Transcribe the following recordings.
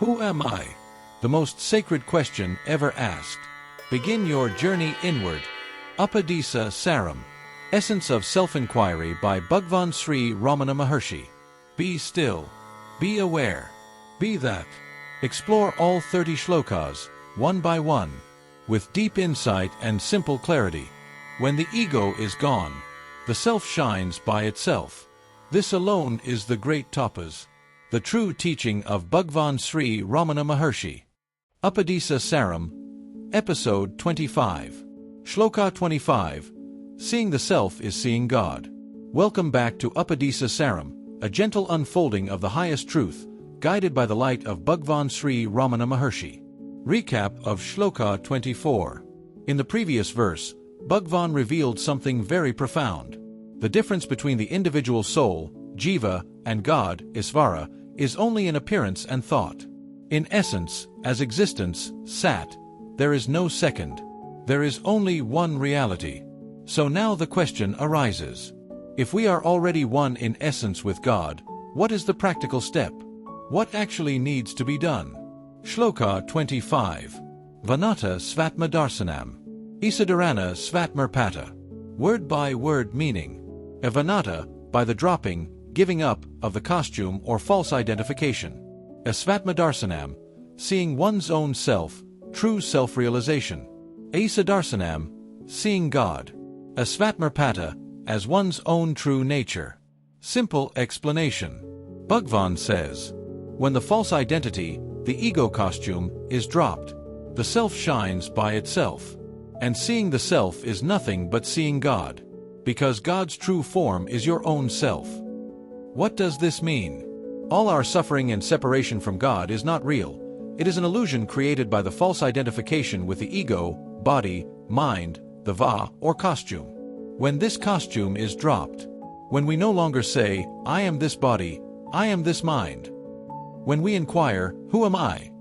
Who am I? The most sacred question ever asked. Begin your journey inward. Upadēśa Sāram. Essence of Self-Enquiry by Bhagwan Sri Ramana Maharshi. Be still. Be aware. Be that. Explore all 30 shlokas, one by one, with deep insight and simple clarity. When the ego is gone, the self shines by itself. This alone is the great tapas, the true teaching of Bhagwan Sri Ramana Maharshi. Upadēśa Saram, Episode 25. Shloka 25. Seeing the Self is Seeing God. Welcome back to Upadēśa Saram, a gentle unfolding of the highest truth, guided by the light of Bhagwan Sri Ramana Maharshi. Recap of Shloka 24. In the previous verse, Bhagwan revealed something very profound. The difference between the individual soul, jiva, and God, isvara, is only in appearance and thought. In essence, as existence, sat, there is no second. There is only one reality. So now the question arises. If we are already one in essence with God, what is the practical step? What actually needs to be done? Shloka 25. Vanata svatma darsanam. Isadarana svatmarpata. Word by word meaning. Evanata, by the dropping, giving up, of the costume or false identification. Svatmadarsanam, seeing one's own self, true self-realization. Isadarsanam, seeing God. Svatmarpata, as one's own true nature. Simple explanation. Bhagwan says, when the false identity, the ego costume, is dropped, the self shines by itself. And seeing the self is nothing but seeing God. Because God's true form is your own self. What does this mean? All our suffering and separation from God is not real. It is an illusion created by the false identification with the ego, body, mind, the va, or costume. When this costume is dropped, when we no longer say, I am this body, I am this mind. When we inquire, who am I?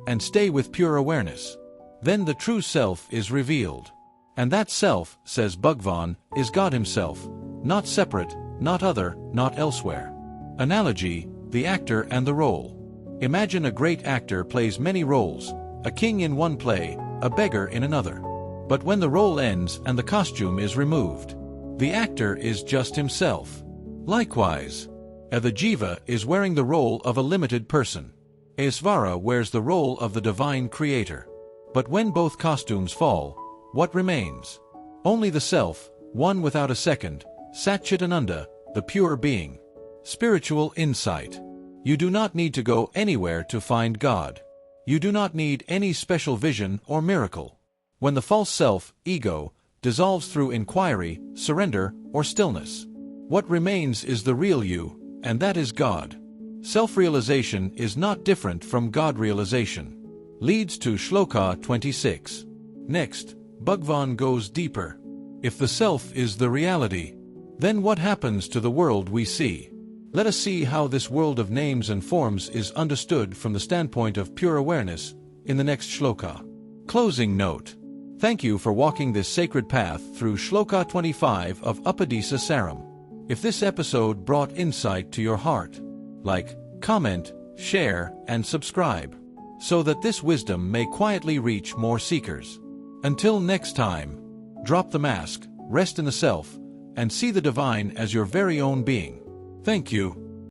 And stay with pure awareness, then the true self is revealed. And that self, says Bhagwan, is God himself, not separate, not other, not elsewhere. Analogy, the actor and the role. Imagine a great actor plays many roles, a king in one play, a beggar in another. But when the role ends and the costume is removed, the actor is just himself. Likewise, the jiva is wearing the role of a limited person. Isvara wears the role of the divine creator. But when both costumes fall, what remains? Only the self, one without a second, Satchitananda, the pure being. Spiritual insight. You do not need to go anywhere to find God. You do not need any special vision or miracle. When the false self, ego, dissolves through inquiry, surrender, or stillness, what remains is the real you, and that is God. Self-realization is not different from God-realization. Leads to Shloka 26. Next, Bhagwan goes deeper. If the self is the reality, then what happens to the world we see? Let us see how this world of names and forms is understood from the standpoint of pure awareness in the next shloka. Closing note. Thank you for walking this sacred path through Shloka 25 of Upadēśa Saram. If this episode brought insight to your heart, like, comment, share, and subscribe, so that this wisdom may quietly reach more seekers. Until next time, drop the mask, rest in the self, and see the divine as your very own being. Thank you.